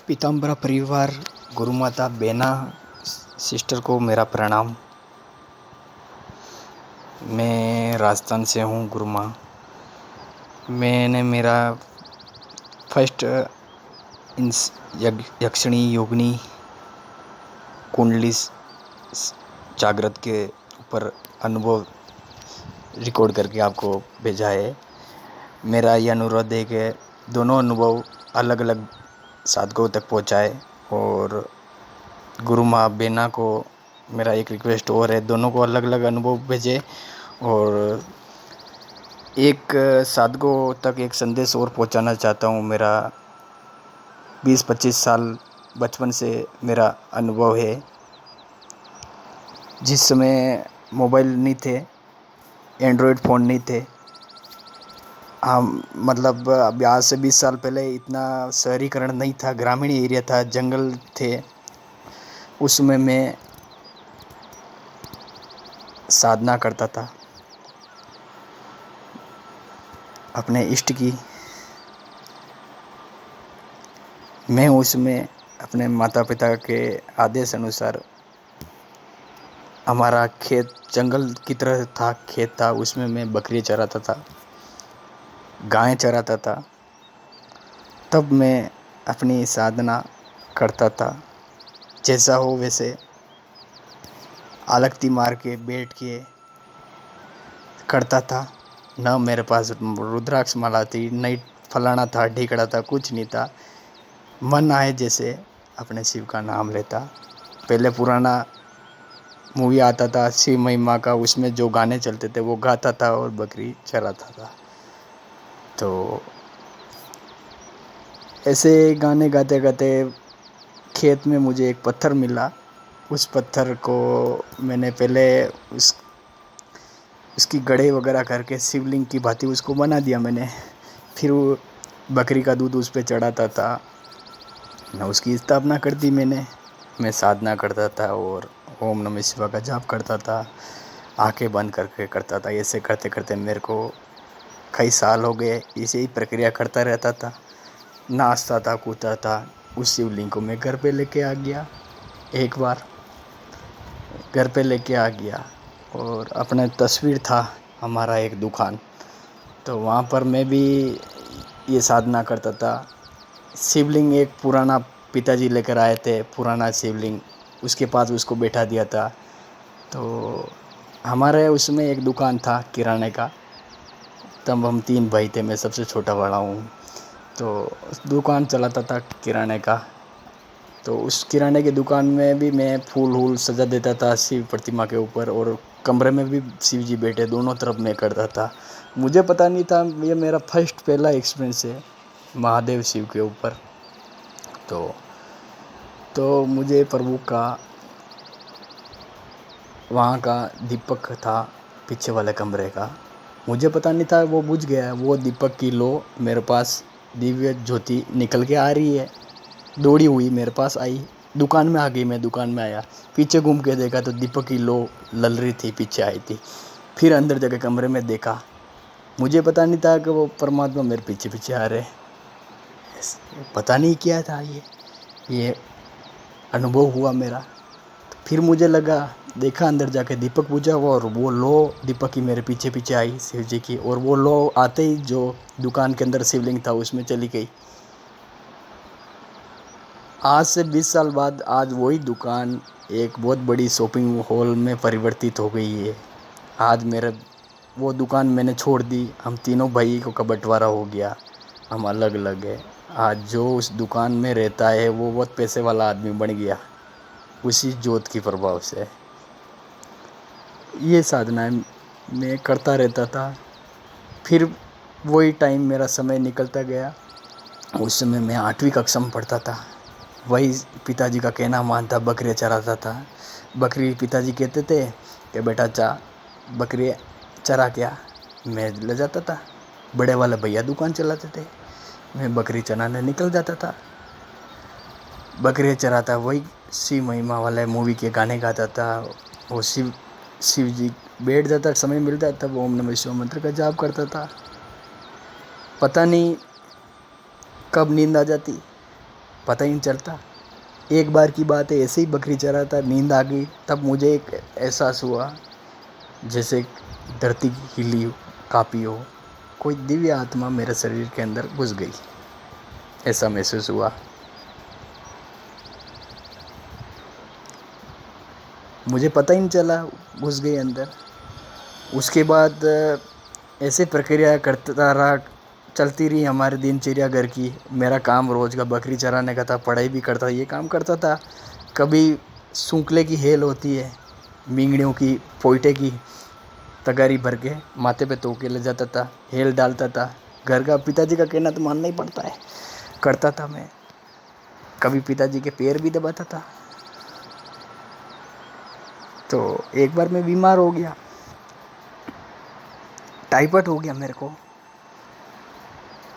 पीताम्बरा परिवार, गुरु माता, बेना सिस्टर को मेरा प्रणाम। मैं राजस्थान से हूँ गुरु माँ। मैंने मेरा फर्स्ट यक्षिणी योगिनी कुंडली जागृत के ऊपर अनुभव रिकॉर्ड करके आपको भेजा है। मेरा यह अनुरोध है कि दोनों अनुभव अलग अलग साधकों तक पहुँचाए और गुरु माँ बेना को मेरा एक रिक्वेस्ट और है, दोनों को अलग अलग अनुभव भेजे और एक साधकों तक एक संदेश और पहुंचाना चाहता हूं। मेरा 20-25 साल बचपन से मेरा अनुभव है। जिस समय मोबाइल नहीं थे, एंड्रॉयड फ़ोन नहीं थे, हम मतलब अभी आज से 20 साल पहले इतना शहरीकरण नहीं था, ग्रामीण एरिया था, जंगल थे। उसमें मैं साधना करता था अपने इष्ट की। मैं उसमें अपने माता पिता के आदेश अनुसार, हमारा खेत जंगल की तरह था, खेत था, उसमें मैं बकरी चराता था, गाय चराता था। तब मैं अपनी साधना करता था, जैसा हो वैसे आलकती मार के बैठ के करता था। न मेरे पास रुद्राक्ष माला थी, नहीं फलाना था, ढीकड़ा था, कुछ नहीं था। मन आए जैसे अपने शिव का नाम लेता। पहले पुराना मूवी आता था शिव महिमा का, उसमें जो गाने चलते थे वो गाता था और बकरी चराता था। तो ऐसे गाने गाते गाते खेत में मुझे एक पत्थर मिला। उस पत्थर को मैंने पहले उसकी गड़े वगैरह करके शिवलिंग की भांति उसको बना दिया मैंने। फिर वो बकरी का दूध उस पे चढ़ाता था, न उसकी स्थापना कर दी मैंने। मैं साधना करता था और ओम नमः शिवाय का जाप करता था, आंखें बंद करके करता था। ऐसे करते करते मेरे को कई साल हो गए, इसे ही प्रक्रिया करता रहता था, नाचता था, कूदता था। उस शिवलिंग को मैं घर पे लेके आ गया। एक बार घर पे लेके आ गया और अपना तस्वीर था हमारा एक दुकान, तो वहाँ पर मैं भी ये साधना करता था। शिवलिंग एक पुराना पिताजी लेकर आए थे, पुराना शिवलिंग, उसके पास उसको बैठा दिया था। तो हमारे उसमें एक दुकान था किराने का। तब हम 3 भाई थे, मैं सबसे छोटा बड़ा हूँ। तो दुकान चलाता था किराने का। तो उस किराने की दुकान में भी मैं फूल वूल सजा देता था शिव प्रतिमा के ऊपर, और कमरे में भी शिव जी बैठे, दोनों तरफ मैं करता था। मुझे पता नहीं था, ये मेरा फर्स्ट पहला एक्सपीरियंस है महादेव शिव के ऊपर। तो मुझे प्रभु का वहाँ का दीपक था पीछे वाले कमरे का, मुझे पता नहीं था, वो बुझ गया। वो दीपक की लो मेरे पास दिव्य ज्योति निकल के आ रही है, दौड़ी हुई मेरे पास आई, दुकान में आ गई। मैं दुकान में आया, पीछे घूम के देखा तो दीपक की लो लल रही थी, पीछे आई थी। फिर अंदर जाके कमरे में देखा, मुझे पता नहीं था कि वो परमात्मा मेरे पीछे पीछे आ रहे। पता नहीं क्या था ये अनुभव हुआ मेरा। तो फिर मुझे लगा, देखा अंदर जाके दीपक बुझा हुआ और वो लो दीपक की मेरे पीछे पीछे आई शिव जी की, और वो लो आते ही जो दुकान के अंदर शिवलिंग था उसमें चली गई। आज से 20 साल बाद आज वही दुकान एक बहुत बड़ी शॉपिंग हॉल में परिवर्तित हो गई है। आज मेरा वो दुकान मैंने छोड़ दी, हम तीनों भाई को का बंटवारा हो गया, हम अलग अलग है। आज जो उस दुकान में रहता है वो बहुत पैसे वाला आदमी बन गया, उसी जोत की प्रभाव से। ये साधनाएं मैं करता रहता था। फिर वही टाइम मेरा समय निकलता गया। उस समय मैं 8वीं कक्षा में पढ़ता था। वही पिताजी का कहना मानता, बकरियाँ चराता था। बकरी पिताजी कहते थे कि बेटा बकरी चरा क्या, मैं ले जाता था। बड़े वाले भैया दुकान चलाते थे, मैं बकरी चराने निकल जाता था। बकरियाँ चराता, वही शिव महिमा वाले मूवी के गाने गाता था। वो शिव जी बैठ जाता, समय मिलता तब ओम नमः शिवाय मंत्र का जाप करता था। पता नहीं कब नींद आ जाती, पता ही नहीं चलता। एक बार की बात है, ऐसे ही बकरी चरा था, नींद आ गई, तब मुझे एक एहसास हुआ जैसे धरती हिली काँपी हो, कोई दिव्य आत्मा मेरे शरीर के अंदर घुस गई, ऐसा महसूस हुआ। मुझे पता ही नहीं चला, घुस गई अंदर। उसके बाद ऐसे प्रक्रिया करता रहा, चलती रही हमारी दिनचर्या घर की। मेरा काम रोज़ का बकरी चराने का था, पढ़ाई भी करता, ये काम करता था। कभी सूंकले की हेल होती है, मींगड़ियों की, पोइटे की तगारी भर के माथे पे तो के ले जाता था, हेल डालता था। घर का पिताजी का कहना तो मानना ही पड़ता है, करता था मैं। कभी पिताजी के पैर भी दबाता था। तो एक बार मैं बीमार हो गया, टाइफाइड हो गया मेरे को।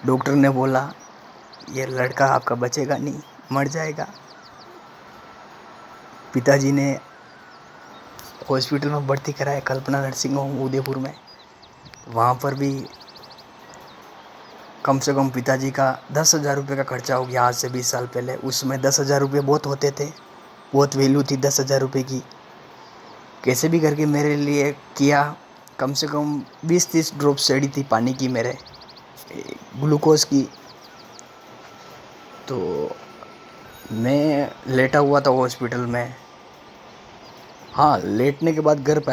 डॉक्टर ने बोला ये लड़का आपका बचेगा नहीं, मर जाएगा। पिताजी ने हॉस्पिटल में भर्ती कराया, कल्पना नर्सिंग होम उदयपुर में। वहाँ पर भी कम से कम पिताजी का 10,000 रुपये का खर्चा हो गया, आज से 20 साल पहले। उसमें 10,000 रुपये बहुत होते थे, बहुत वैल्यू थी 10,000 रुपये की। कैसे भी करके मेरे लिए किया। कम से कम 20-30 ड्रॉप सड़ी थी पानी की, मेरे ग्लूकोज की। तो मैं लेटा हुआ था हॉस्पिटल में। हाँ, लेटने के बाद घर पे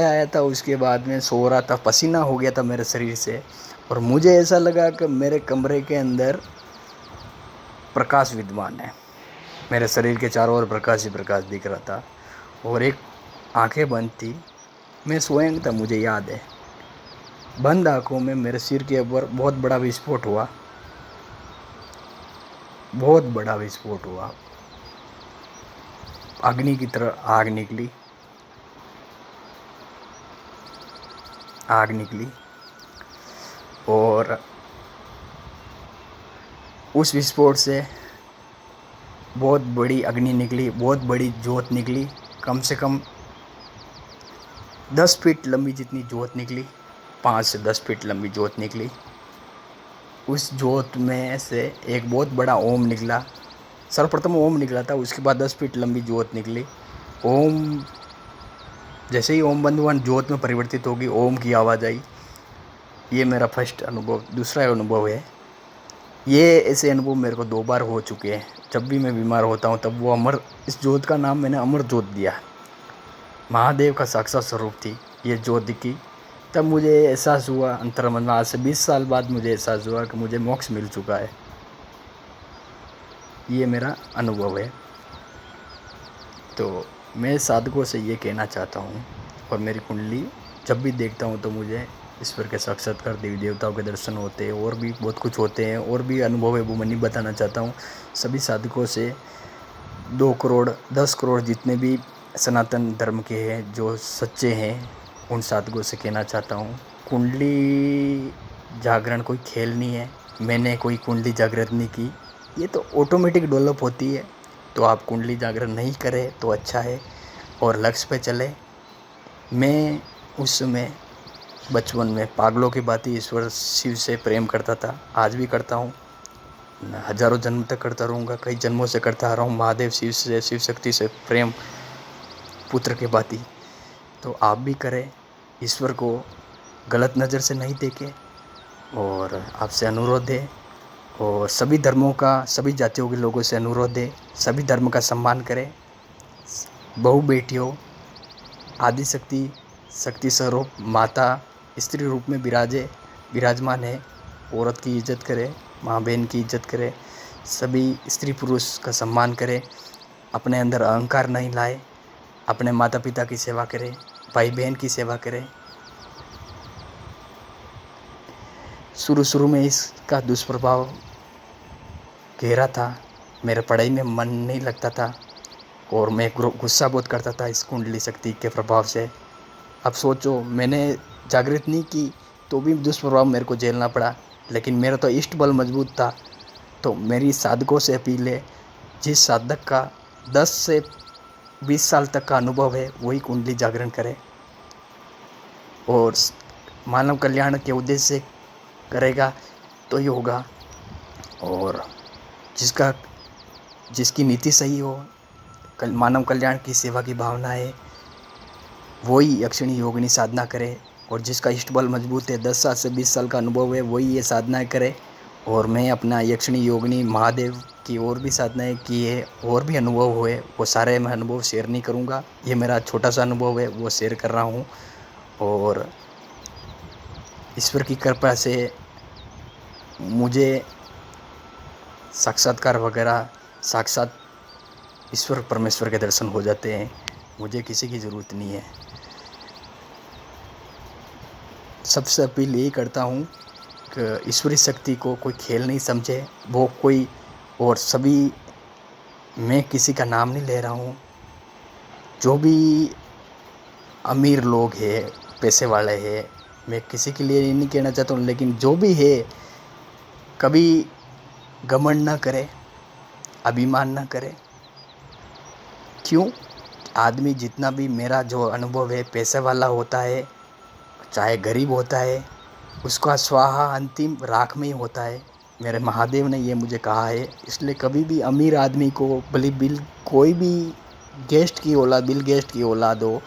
आया था। उसके बाद में सो रहा था, पसीना हो गया था मेरे शरीर से, और मुझे ऐसा लगा कि मेरे कमरे के अंदर प्रकाश विद्यमान है। मेरे शरीर के चारों ओर प्रकाश ही प्रकाश दिख रहा था, और एक आंखें बंद थी। मैं सोया था, मुझे याद है। बंद आंखों में मेरे सिर के ऊपर बहुत बड़ा विस्फोट हुआ, बहुत बड़ा विस्फोट हुआ। अग्नि की तरह आग निकली, आग निकली, और उस विस्फोट से बहुत बड़ी अग्नि निकली, बहुत बड़ी ज्योत निकली। कम से कम 10 फीट लंबी जितनी ज्योत निकली, 5 से 10 फीट लंबी ज्योत निकली। उस ज्योत में से एक बहुत बड़ा ओम निकला। सर्वप्रथम ओम निकला था, उसके बाद 10 फीट लंबी ज्योत निकली। ओम, जैसे ही ओम बंद हुआ, ज्योत में परिवर्तित होगी, ओम की आवाज़ आई। ये मेरा फर्स्ट अनुभव। दूसरा अनुभव है, ये ऐसे अनुभव मेरे को 2 बार हो चुके हैं। जब भी मैं बीमार होता हूँ तब वो अमर, इस ज्योत का नाम मैंने अमर ज्योत दिया। महादेव का साक्षात स्वरूप थी ये ज्योत दिखी। तब मुझे एहसास हुआ अंतर्मन में, आज से 20 साल बाद मुझे एहसास हुआ कि मुझे मोक्ष मिल चुका है। ये मेरा अनुभव है। तो मैं साधकों से ये कहना चाहता हूँ, और मेरी कुंडली जब भी देखता हूँ तो मुझे ईश्वर के साक्षात्कार, देवी देवताओं के दर्शन होते हैं, और भी बहुत कुछ होते हैं, और भी अनुभव है, वो मैं नहीं बताना चाहता हूँ। सभी साधकों से 2 करोड़ 10 करोड़ जितने भी सनातन धर्म के हैं, जो सच्चे हैं, उन साधकों से कहना चाहता हूँ, कुंडली जागरण कोई खेल नहीं है। मैंने कोई कुंडली जागृत नहीं की, ये तो ऑटोमेटिक डेवलप होती है। तो आप कुंडली जागरण नहीं करें तो अच्छा है, और लक्ष्य पे चले। मैं उस समय बचपन में पागलों की भांति ईश्वर शिव से प्रेम करता था, आज भी करता हूँ, हजारों जन्म तक करता रहूँगा, कई जन्मों से करता आ रहा हूँ। महादेव शिव से, शिव शक्ति से प्रेम पुत्र के भांति। तो आप भी करें, ईश्वर को गलत नज़र से नहीं देखें। और आपसे अनुरोध है, और सभी धर्मों का, सभी जातियों के लोगों से अनुरोध है, सभी धर्म का सम्मान करें। बहु बेटियों, आदि शक्ति, शक्ति स्वरूप माता स्त्री रूप में विराजमान है। औरत की इज्जत करें, माँ बहन की इज्जत करें, सभी स्त्री पुरुष का सम्मान करें। अपने अंदर अहंकार नहीं लाए, अपने माता पिता की सेवा करें, भाई बहन की सेवा करें। शुरू में इसका दुष्प्रभाव गहरा था, मेरे पढ़ाई में मन नहीं लगता था, और मैं गुस्सा बहुत करता था इस कुंडली शक्ति के प्रभाव से। अब सोचो, मैंने जागृत नहीं की तो भी दुष्प्रभाव मेरे को झेलना पड़ा, लेकिन मेरा तो इष्ट बल मजबूत था। तो मेरी साधकों से अपील है, जिस साधक का 10 से 20 साल तक का अनुभव है वही कुंडली जागरण करे, और मानव कल्याण के उद्देश्य से करेगा तो ही होगा। और जिसका जिसकी नीति सही हो, मानव कल्याण की सेवा की भावना है, वही यक्षिणी योगिनी साधना करे। और जिसका इष्ट बल मजबूत है, 10 साल से 20 साल का अनुभव है, वही ये साधनाएँ करे। और मैं अपना यक्षिणी योगिनी महादेव की और भी साधनाएँ की है, और भी अनुभव हुए, वो सारे मैं अनुभव शेयर नहीं करूँगा। ये मेरा छोटा सा अनुभव है, वो शेयर कर रहा हूँ। और ईश्वर की कृपा से मुझे साक्षात्कार वगैरह, साक्षात ईश्वर परमेश्वर के दर्शन हो जाते हैं। मुझे किसी की ज़रूरत नहीं है। सबसे अपील यही करता हूँ कि ईश्वरी शक्ति को कोई खेल नहीं समझे, वो कोई, और सभी, मैं किसी का नाम नहीं ले रहा हूँ, जो भी अमीर लोग हैं, पैसे वाले हैं, मैं किसी के लिए नहीं कहना चाहता हूँ, लेकिन जो भी है, कभी घमंड ना करे, अभिमान ना करे। क्यों? आदमी जितना भी, मेरा जो अनुभव है, पैसे वाला होता है चाहे गरीब होता है, उसका स्वाहा अंतिम राख में ही होता है। मेरे महादेव ने ये मुझे कहा है। इसलिए कभी भी अमीर आदमी को, भले बिल कोई भी गेस्ट की औलाद, बिल गेस्ट की औलाद हो,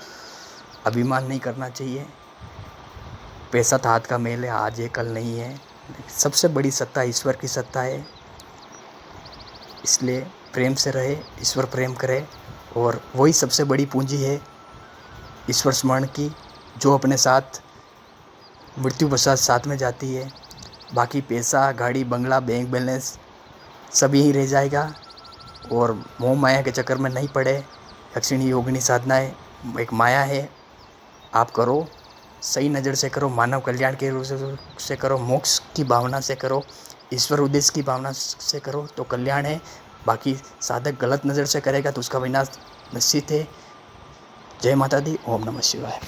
अभिमान नहीं करना चाहिए। पैसा तो हाथ का मेल है, आज है कल नहीं है। सबसे बड़ी सत्ता ईश्वर की सत्ता है। इसलिए प्रेम से रहे, ईश्वर प्रेम करे, और वही सबसे बड़ी पूंजी है ईश्वर स्मरण की, जो अपने साथ मृत्यु पश्चात साथ में जाती है। बाकी पैसा, गाड़ी, बंगला, बैंक बैलेंस सब यहीं रह जाएगा। और मोह माया के चक्कर में नहीं पड़े। यक्षिणी योगिनी साधनाएँ एक माया है, आप करो, सही नज़र से करो, मानव कल्याण के रूप से करो, मोक्ष की भावना से करो, ईश्वर उद्देश्य की भावना से करो तो कल्याण है। बाकी साधक गलत नज़र से करेगा तो उसका विनाश निश्चित है। जय माता दी। ओम नमः शिवाय।